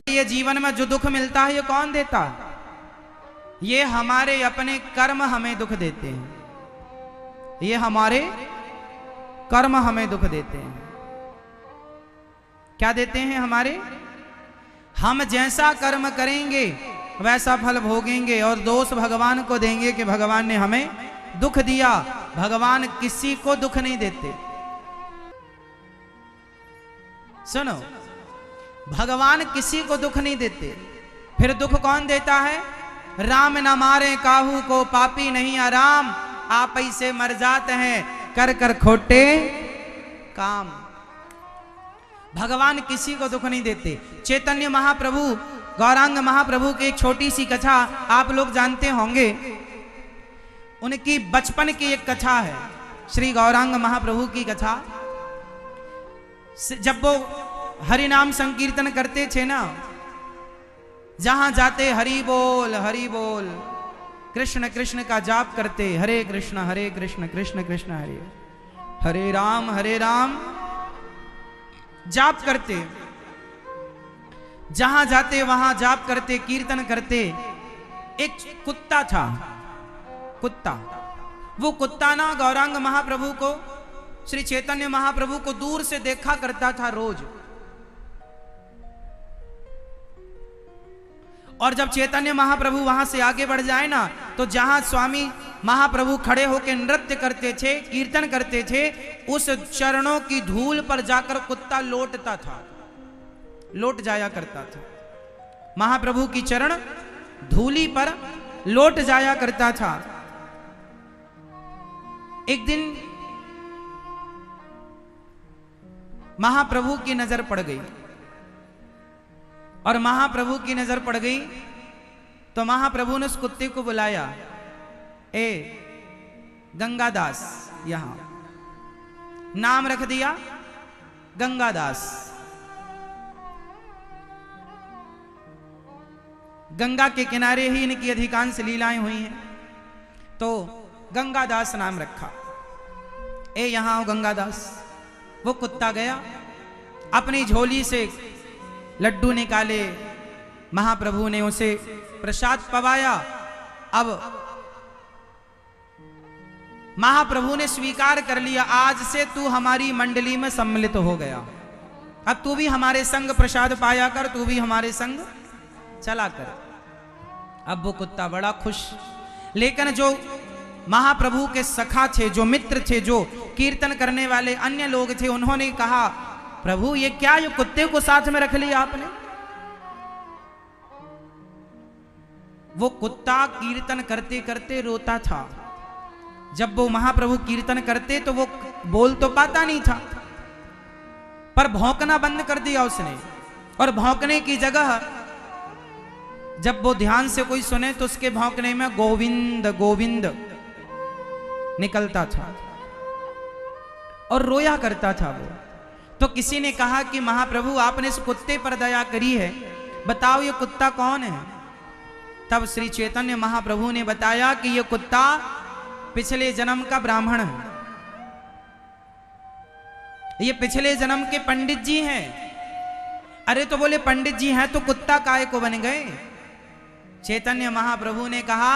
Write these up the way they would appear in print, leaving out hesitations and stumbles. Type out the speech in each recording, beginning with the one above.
ये जीवन में जो दुख मिलता है ये कौन देता? ये हमारे अपने कर्म हमें दुख देते हैं। ये हमारे कर्म हमें दुख देते हैं। क्या देते हैं हमारे? हम जैसा कर्म करेंगे वैसा फल भोगेंगे, और दोष भगवान को देंगे कि भगवान ने हमें दुख दिया। भगवान किसी को दुख नहीं देते। सुनो, भगवान किसी को दुख नहीं देते। फिर दुख कौन देता है? राम न मारे काहू को, पापी नहीं आराम, आप ही से मर जाते हैं कर कर खोटे काम। भगवान किसी को दुख नहीं देते। चैतन्य महाप्रभु, गौरांग महाप्रभु की एक छोटी सी कथा आप लोग जानते होंगे। उनकी बचपन की एक कथा है, श्री गौरांग महाप्रभु की कथा। जब वो हरि नाम संकीर्तन करते थे ना, जहां जाते हरि बोल कृष्ण कृष्ण का जाप करते, हरे कृष्ण कृष्ण कृष्ण हरे राम जाप करते। जहां जाते वहां जाप करते, कीर्तन करते। एक कुत्ता था, कुत्ता। वो कुत्ता ना गौरांग महाप्रभु को, श्री चैतन्य महाप्रभु को दूर से देखा करता था रोज। और जब चैतन्य महाप्रभु वहां से आगे बढ़ जाए ना, तो जहां स्वामी महाप्रभु खड़े होकर नृत्य करते थे, कीर्तन करते थे, उस चरणों की धूल पर जाकर कुत्ता लौटता था, लौट जाया करता था। महाप्रभु की चरण धूली पर लौट जाया करता था। एक दिन महाप्रभु की नजर पड़ गई, और महाप्रभु की नजर पड़ गई तो महाप्रभु ने उस कुत्ते को बुलाया, ए गंगादास, यहां नाम रख दिया गंगादास। गंगा के किनारे ही इनकी अधिकांश लीलाएं हुई हैं, तो गंगादास नाम रखा। ए यहां आओ गंगादास। वो कुत्ता गया, अपनी झोली से लड्डू निकाले, महाप्रभु ने उसे प्रसाद पवाया। अब महाप्रभु ने स्वीकार कर लिया, आज से तू हमारी मंडली में सम्मिलित हो गया, अब तू भी हमारे संग प्रसाद पाया कर, तू भी हमारे संग चला कर। अब वो कुत्ता बड़ा खुश। लेकिन जो महाप्रभु के सखा थे, जो मित्र थे, जो कीर्तन करने वाले अन्य लोग थे, उन्होंने कहा, प्रभु ये क्या, ये कुत्ते को साथ में रख लिया आपने? वो कुत्ता कीर्तन करते करते रोता था। जब वो महाप्रभु कीर्तन करते तो वो बोल तो पाता नहीं था, पर भौंकना बंद कर दिया उसने। और भौंकने की जगह जब वो ध्यान से कोई सुने तो उसके भौंकने में गोविंद गोविंद निकलता था, और रोया करता था वो। तो किसी ने कहा कि महाप्रभु आपने इस कुत्ते पर दया करी है, बताओ ये कुत्ता कौन है? तब श्री चैतन्य महाप्रभु ने बताया कि ये कुत्ता पिछले जन्म का ब्राह्मण है, ये पिछले जन्म के पंडित जी हैं। अरे तो बोले पंडित जी हैं तो कुत्ता काहे को बन गए? चैतन्य महाप्रभु ने कहा,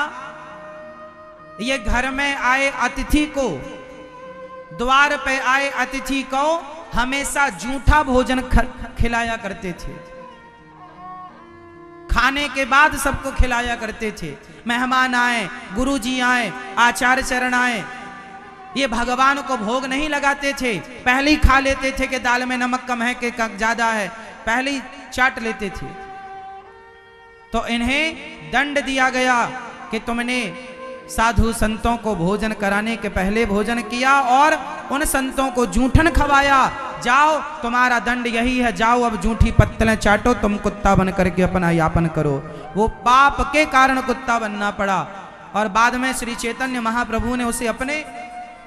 ये घर में आए अतिथि को, द्वार पे आए अतिथि को हमेशा जूठा भोजन खिलाया करते थे। खाने के बाद सबको खिलाया करते थे। मेहमान आए, गुरुजी आए, आचार्य चरण आए, ये भगवान को भोग नहीं लगाते थे, पहले ही खा लेते थे कि दाल में नमक कम है कि ज्यादा है, पहले ही चाट लेते थे। तो इन्हें दंड दिया गया कि तुमने साधु संतों को भोजन कराने के पहले भोजन किया और उन संतों को जूठन खवाया। जाओ, तुम्हारा दंड यही है, जाओ अब जूठी पत्तलें चाटो, तुम कुत्ता बन करके अपना यापन करो। वो पाप के कारण कुत्ता बनना पड़ा। और बाद में श्री चैतन्य महाप्रभु ने उसे अपने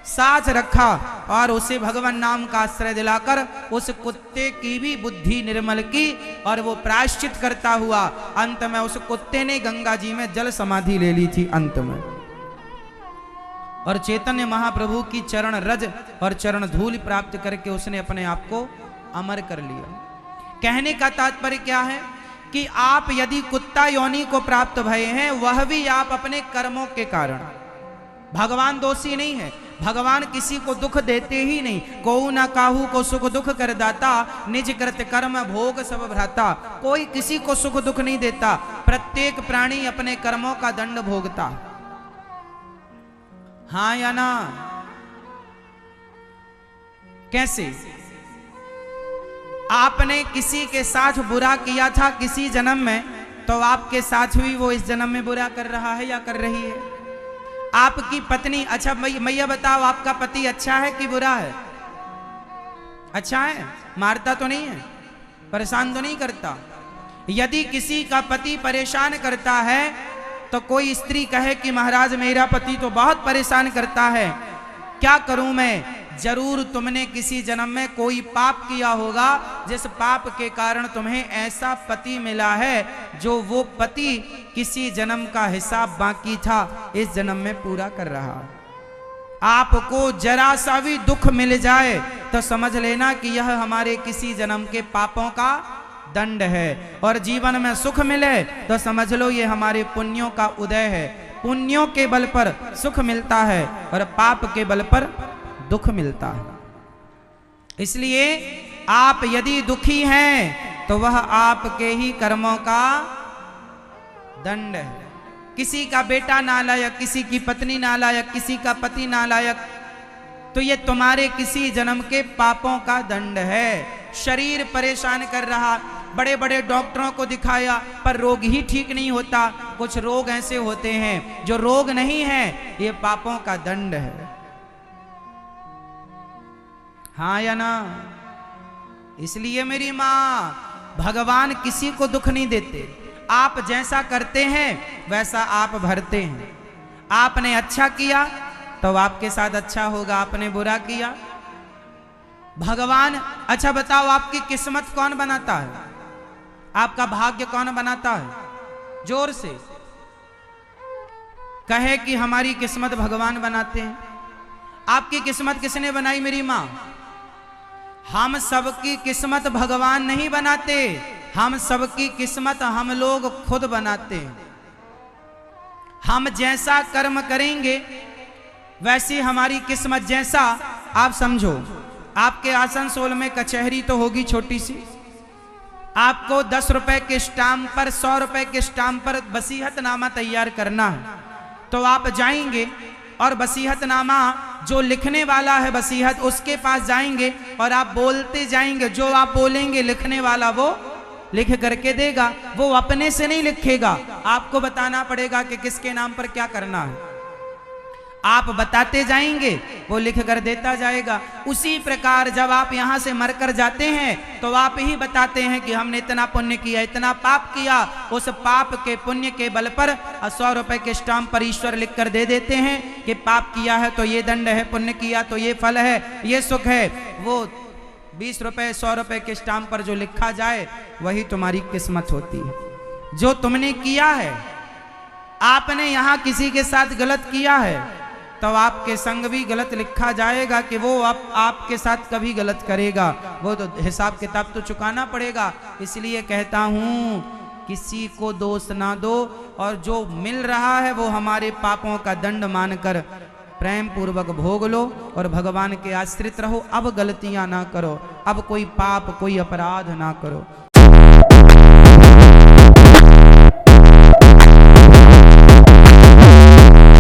साथ रखा और उसे भगवान नाम का आश्रय दिलाकर उस कुत्ते की भी बुद्धि निर्मल की, और वो प्रायश्चित करता हुआ अंत में उस कुत्ते ने गंगा जी में जल समाधि ले ली थी। अंत में और चैतन्य महाप्रभु की चरण रज और चरण धूल प्राप्त करके उसने अपने आप को अमर कर लिया। कहने का तात्पर्य क्या है कि आप यदि कुत्ता योनि को प्राप्त भये हैं, वह भी आप अपने कर्मों के कारण। भगवान दोषी नहीं है, भगवान किसी को दुख देते ही नहीं। कोऊ ना काहू को सुख दुख कर दाता, निज कृत कर्म भोग सब भ्राता। कोई किसी को सुख दुख नहीं देता, प्रत्येक प्राणी अपने कर्मों का दंड भोगता। हाँ या ना? कैसे? आपने किसी के साथ बुरा किया था किसी जन्म में, तो आपके साथ भी वो इस जन्म में बुरा कर रहा है या कर रही है। आपकी पत्नी, अच्छा मैया बताओ, आपका पति अच्छा है कि बुरा है? अच्छा है, मारता तो नहीं है, परेशान तो नहीं करता। यदि किसी का पति परेशान करता है तो कोई स्त्री कहे कि महाराज मेरा पति तो बहुत परेशान करता है, क्या करूं मैं? जरूर तुमने किसी जन्म में कोई पाप किया होगा, जिस पाप के कारण तुम्हें ऐसा पति मिला है जो वो पति किसी जन्म का हिसाब बाकी था इस जन्म में पूरा कर रहा है। आपको जरा सा भी दुख मिल जाए तो समझ लेना कि यह हमारे किसी जन्म के पापों का दंड है, और जीवन में सुख मिले तो समझ लो ये हमारे पुण्यों का उदय है। पुण्यों के बल पर सुख मिलता है और पाप के बल पर दुख मिलता है। इसलिए आप यदि दुखी हैं तो वह आपके ही कर्मों का दंड है। किसी का बेटा नालायक, किसी की पत्नी नालायक, किसी का पति नालायक, तो ये तुम्हारे किसी जन्म के पापों का दंड है। शरीर परेशान कर रहा, बड़े बड़े डॉक्टरों को दिखाया पर रोग ही ठीक नहीं होता। कुछ रोग ऐसे होते हैं जो रोग नहीं है, ये पापों का दंड है। हाँ या ना? इसलिए मेरी माँ, भगवान किसी को दुख नहीं देते। आप जैसा करते हैं वैसा आप भरते हैं। आपने अच्छा किया तो आपके साथ अच्छा होगा, आपने बुरा किया। भगवान, अच्छा बताओ, आपकी किस्मत कौन बनाता है? आपका भाग्य कौन बनाता है? जोर से कहे कि हमारी किस्मत भगवान बनाते हैं। आपकी किस्मत किसने बनाई मेरी माँ? हम सबकी किस्मत भगवान नहीं बनाते, हम सबकी किस्मत हम लोग खुद बनाते हैं। हम जैसा कर्म करेंगे वैसी हमारी किस्मत। जैसा आप समझो, आपके आसनसोल में कचहरी तो होगी छोटी सी, आपको 10 रुपए के स्टाम्प पर, 100 रुपए के स्टाम्प पर वसीयतनामा तैयार करना है। तो आप जाएंगे और वसीयतनामा जो लिखने वाला है वसीयत, उसके पास जाएंगे और आप बोलते जाएंगे। जो आप बोलेंगे लिखने वाला वो लिख करके देगा। वो अपने से नहीं लिखेगा, आपको बताना पड़ेगा कि किसके नाम पर क्या करना है। आप बताते जाएंगे, वो लिख कर देता जाएगा। उसी प्रकार जब आप यहाँ से मरकर जाते हैं तो आप ही बताते हैं कि हमने इतना पुण्य किया, इतना पाप किया। उस पाप के पुण्य के बल पर 100 रुपए के स्टाम्प पर ईश्वर लिख कर दे देते हैं कि पाप किया है तो ये दंड है, पुण्य किया तो ये फल है, ये सुख है। वो 20 रुपए 100 रुपए के स्टाम्प पर जो लिखा जाए वही तुम्हारी किस्मत होती है। जो तुमने किया है, आपने यहाँ किसी के साथ गलत किया है तो आपके संग भी गलत लिखा जाएगा कि वो आपके साथ कभी गलत करेगा। वो तो हिसाब किताब तो चुकाना पड़ेगा। इसलिए कहता हूँ किसी को दोष ना दो, और जो मिल रहा है वो हमारे पापों का दंड मानकर प्रेम पूर्वक भोग लो और भगवान के आश्रित रहो। अब गलतियां ना करो, अब कोई पाप कोई अपराध ना करो।